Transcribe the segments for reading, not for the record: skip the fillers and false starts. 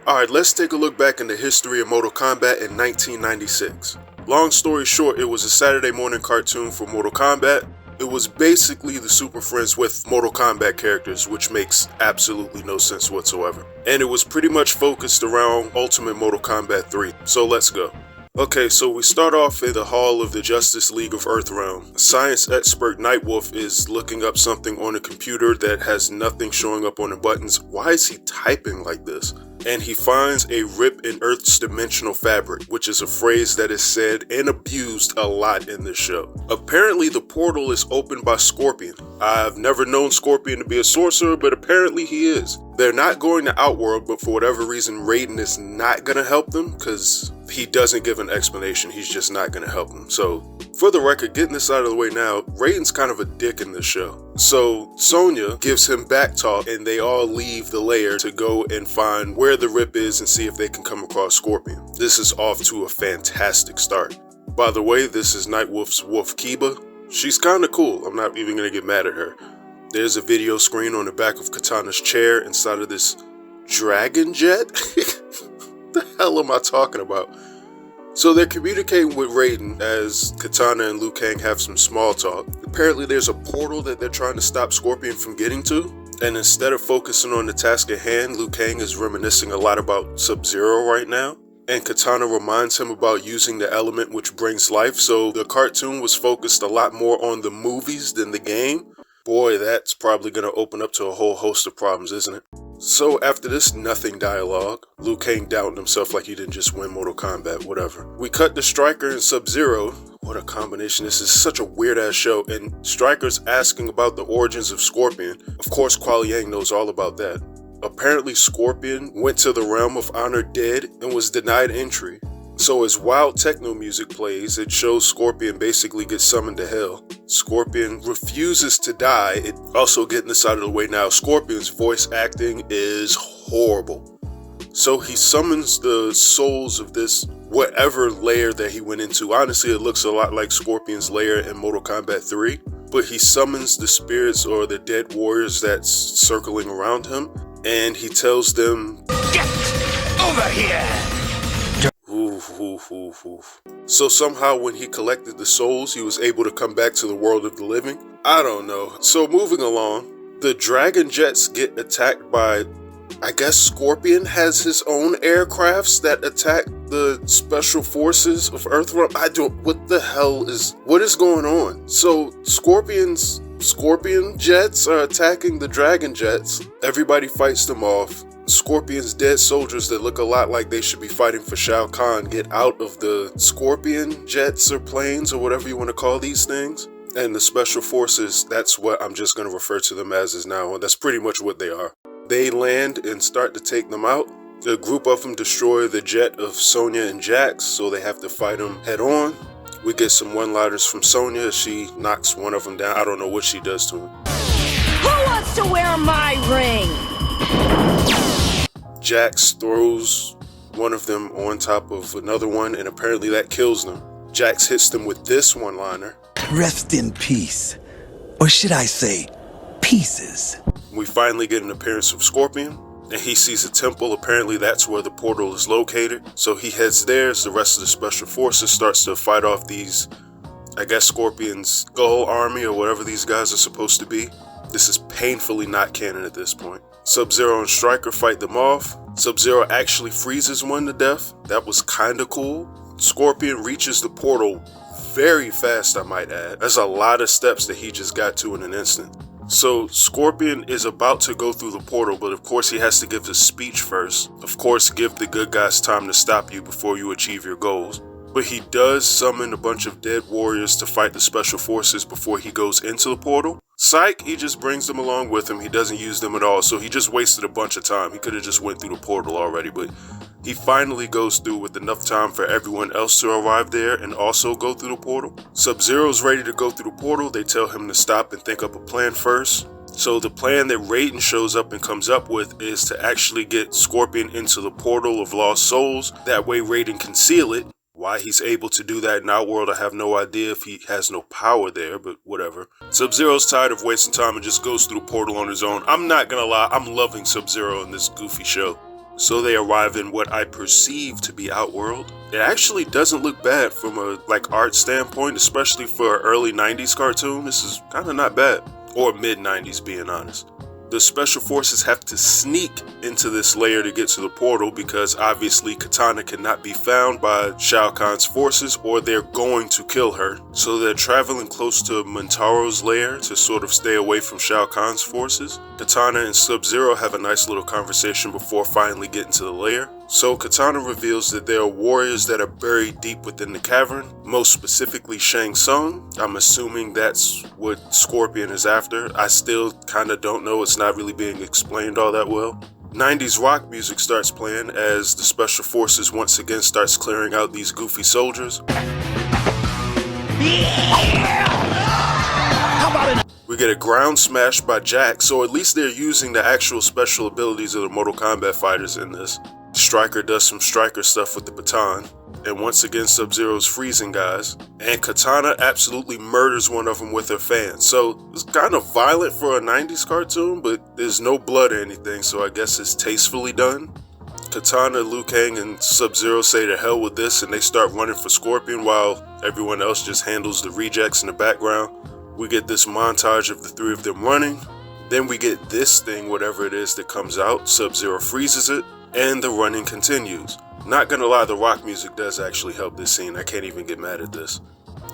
Alright, let's take a look back in the history of Mortal Kombat in 1996. Long story short, it was a Saturday morning cartoon for Mortal Kombat. It was basically the Super Friends with Mortal Kombat characters, which makes absolutely no sense whatsoever. And it was pretty much focused around Ultimate Mortal Kombat 3, so let's go. Okay, so we start off in the hall of the Justice League of Earthrealm. Science expert Nightwolf is looking up something on a computer that has nothing showing up on the buttons. Why is he typing like this? And he finds a rip in Earth's dimensional fabric, which is a phrase that is said and abused a lot in this show. Apparently the portal is opened by Scorpion. I've never known Scorpion to be a sorcerer, but apparently he is. They're not going to Outworld, but for whatever reason Raiden is not gonna help them, because he doesn't give an explanation. He's just not gonna help them. So for the record, getting this out of the way now, Raiden's kind of a dick in this show. So Sonya gives him back talk and they all leave the lair to go and find where the rip is and see if they can come across Scorpion. This is off to a fantastic start. By the way, this is Nightwolf's Wolf Kiba. She's kinda cool. I'm not even gonna get mad at her. There's a video screen on the back of Katana's chair inside of this dragon jet? The hell am I talking about? So they're communicating with Raiden as Katana and Liu Kang have some small talk. Apparently there's a portal that they're trying to stop Scorpion from getting to, and instead of focusing on the task at hand, Liu Kang is reminiscing a lot about Sub-Zero right now, and Katana reminds him about using the element which brings life, so the cartoon was focused a lot more on the movies than the game. Boy, that's probably going to open up to a whole host of problems, isn't it? So after this nothing dialogue, Liu Kang doubted himself like he didn't just win Mortal Kombat, whatever. We cut to Stryker and Sub-Zero. What a combination. This is such a weird ass show, and Stryker's asking about the origins of Scorpion. Of course, Kuala Yang knows all about that. Apparently Scorpion went to the realm of honor dead and was denied entry. So as wild techno music plays, it shows Scorpion basically gets summoned to hell. Scorpion refuses to die. Also getting this out of the way now, Scorpion's voice acting is horrible. So he summons the souls of this whatever lair that he went into. Honestly, it looks a lot like Scorpion's lair in Mortal Kombat 3. But he summons the spirits or the dead warriors that's circling around him. And he tells them, "Get over here!" So somehow when he collected the souls, he was able to come back to the world of the living? I don't know. So moving along, the Dragon Jets get attacked by, I guess Scorpion has his own aircrafts that attack the special forces of Earthrealm. What is going on? So Scorpion jets are attacking the Dragon Jets. Everybody fights them off. Scorpion's dead soldiers that look a lot like they should be fighting for Shao Kahn get out of the Scorpion jets or planes or whatever you want to call these things. And the special forces, that's what I'm just going to refer to them as now. That's pretty much what they are. They land and start to take them out. A group of them destroy the jet of Sonya and Jax, so they have to fight them head on. We get some one-liners from Sonya. She knocks one of them down. I don't know what she does to him. Who wants to wear my ring? Jax throws one of them on top of another one, and apparently that kills them. Jax hits them with this one-liner. Rest in peace. Or should I say, pieces. We finally get an appearance of Scorpion, and he sees a temple. Apparently that's where the portal is located. So he heads there as the rest of the special forces starts to fight off these, I guess Scorpion's Skull Army or whatever these guys are supposed to be. This is painfully not canon at this point. Sub-Zero and Stryker fight them off. Sub-Zero actually freezes one to death. That was kinda cool. Scorpion reaches the portal very fast, I might add. That's a lot of steps that he just got to in an instant. So Scorpion is about to go through the portal, but of course he has to give the speech first. Of course, give the good guys time to stop you before you achieve your goals. But he does summon a bunch of dead warriors to fight the special forces before he goes into the portal. Psych, he just brings them along with him. He doesn't use them at all, so he just wasted a bunch of time. He could have just went through the portal already, but he finally goes through with enough time for everyone else to arrive there and also go through the portal. Sub-Zero's ready to go through the portal. They tell him to stop and think up a plan first. So the plan that Raiden shows up and comes up with is to actually get Scorpion into the portal of lost souls. That way Raiden can seal it. Why he's able to do that in Outworld, I have no idea if he has no power there, but whatever. Sub-Zero's tired of wasting time and just goes through the portal on his own. I'm not gonna lie, I'm loving Sub-Zero in this goofy show. So they arrive in what I perceive to be Outworld. It actually doesn't look bad from a art standpoint, especially for an early 90s cartoon. This is kind of not bad, or mid 90s being honest. The special forces have to sneak into this lair to get to the portal because obviously Katana cannot be found by Shao Kahn's forces or they're going to kill her. So they're traveling close to Montaro's lair to sort of stay away from Shao Kahn's forces. Katana and Sub-Zero have a nice little conversation before finally getting to the lair. So Katana reveals that there are warriors that are buried deep within the cavern, most specifically Shang Tsung. I'm assuming that's what Scorpion is after. I still kind of don't know, it's not really being explained all that well. 90s rock music starts playing as the special forces once again starts clearing out these goofy soldiers. We get a ground smash by Jack, so at least they're using the actual special abilities of the Mortal Kombat fighters in this. Stryker does some Stryker stuff with the baton, and once again Sub-Zero's freezing guys, and Katana absolutely murders one of them with her fan. So it's kind of violent for a 90s cartoon, but there's no blood or anything, so I guess it's tastefully done. Katana, Liu Kang, and Sub-Zero say to hell with this, and they start running for Scorpion while everyone else just handles the rejects in the background. We get this montage of the three of them running. Then we get this thing, whatever it is that comes out. Sub-Zero freezes it, and the running continues. Not gonna lie, the rock music does actually help this scene. I can't even get mad at this.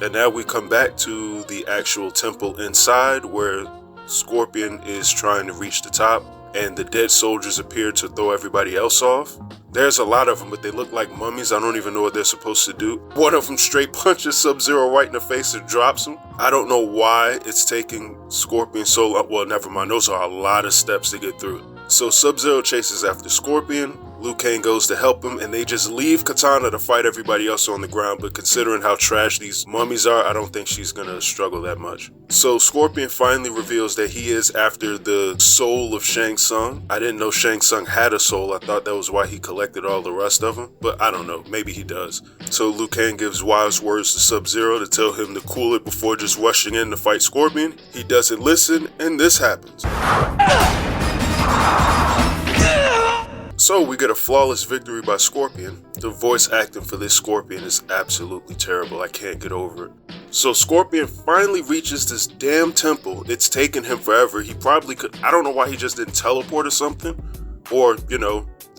And now we come back to the actual temple inside where Scorpion is trying to reach the top, and the dead soldiers appear to throw everybody else off. There's a lot of them, but they look like mummies. I don't even know what they're supposed to do. One of them straight punches Sub-Zero right in the face and drops him. I don't know why it's taking Scorpion so long. Well, never mind. Those are a lot of steps to get through. So Sub-Zero chases after Scorpion. Liu Kang goes to help him, and they just leave Katana to fight everybody else on the ground, but considering how trash these mummies are, I don't think she's gonna struggle that much. So Scorpion finally reveals that he is after the soul of Shang Tsung. I didn't know Shang Tsung had a soul. I thought that was why he collected all the rest of them, but I don't know, maybe he does. So Liu Kang gives wise words to Sub-Zero to tell him to cool it before just rushing in to fight Scorpion. He doesn't listen, and this happens. So we get a flawless victory by Scorpion. The voice acting for this Scorpion is absolutely terrible. I can't get over it. So Scorpion finally reaches this damn temple. It's taken him forever. He probably could, I don't know why he just didn't teleport or something. Or,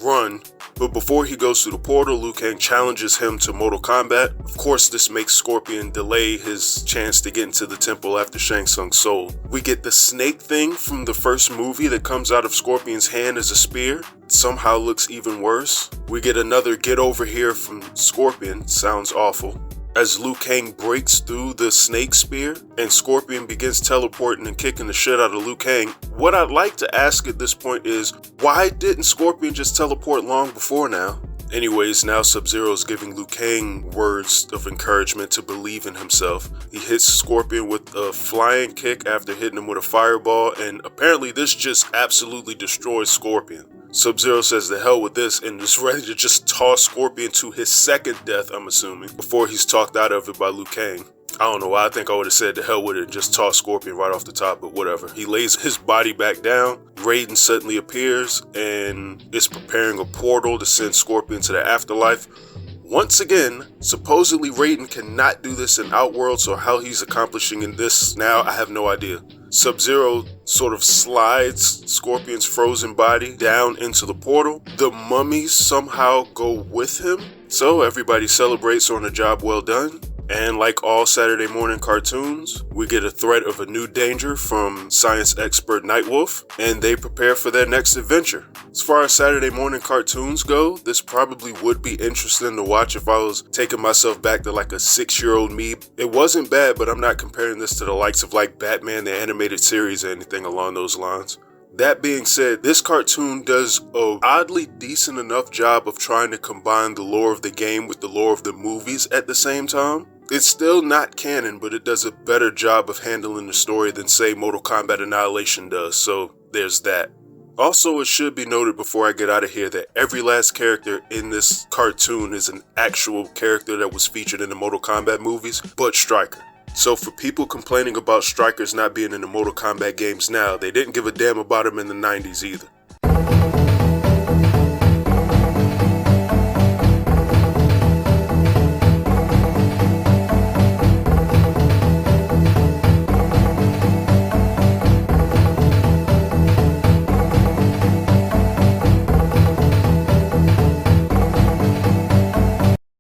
run. But before he goes through the portal, Liu Kang challenges him to Mortal Kombat. Of course, this makes Scorpion delay his chance to get into the temple after Shang Tsung's soul. We get the snake thing from the first movie that comes out of Scorpion's hand as a spear. It somehow looks even worse. We get another get over here from Scorpion. Sounds awful. As Liu Kang breaks through the snake spear and Scorpion begins teleporting and kicking the shit out of Liu Kang, what I'd like to ask at this point is, why didn't Scorpion just teleport long before now? Anyways, now Sub-Zero's giving Liu Kang words of encouragement to believe in himself. He hits Scorpion with a flying kick after hitting him with a fireball, and apparently this just absolutely destroys Scorpion. Sub-Zero says the hell with this and is ready to just toss Scorpion to his second death, I'm assuming, before he's talked out of it by Liu Kang. I don't know why, I think I would have said the hell with it and just toss Scorpion right off the top, but whatever. He lays his body back down, Raiden suddenly appears and is preparing a portal to send Scorpion to the afterlife. Once again, supposedly Raiden cannot do this in Outworld, so how he's accomplishing in this now, I have no idea. Sub-Zero sort of slides Scorpion's frozen body down into the portal. The mummies somehow go with him, so everybody celebrates on a job well done. And like all Saturday morning cartoons, we get a threat of a new danger from science expert Nightwolf, and they prepare for their next adventure. As far as Saturday morning cartoons go, this probably would be interesting to watch if I was taking myself back to like a 6-year-old me. It wasn't bad, but I'm not comparing this to the likes of like Batman the Animated Series or anything along those lines. That being said, this cartoon does a oddly decent enough job of trying to combine the lore of the game with the lore of the movies at the same time. It's still not canon, but it does a better job of handling the story than, say, Mortal Kombat Annihilation does, so there's that. Also, it should be noted before I get out of here that every last character in this cartoon is an actual character that was featured in the Mortal Kombat movies, but Stryker. So for people complaining about Strikers not being in the Mortal Kombat games now, they didn't give a damn about him in the 90s either.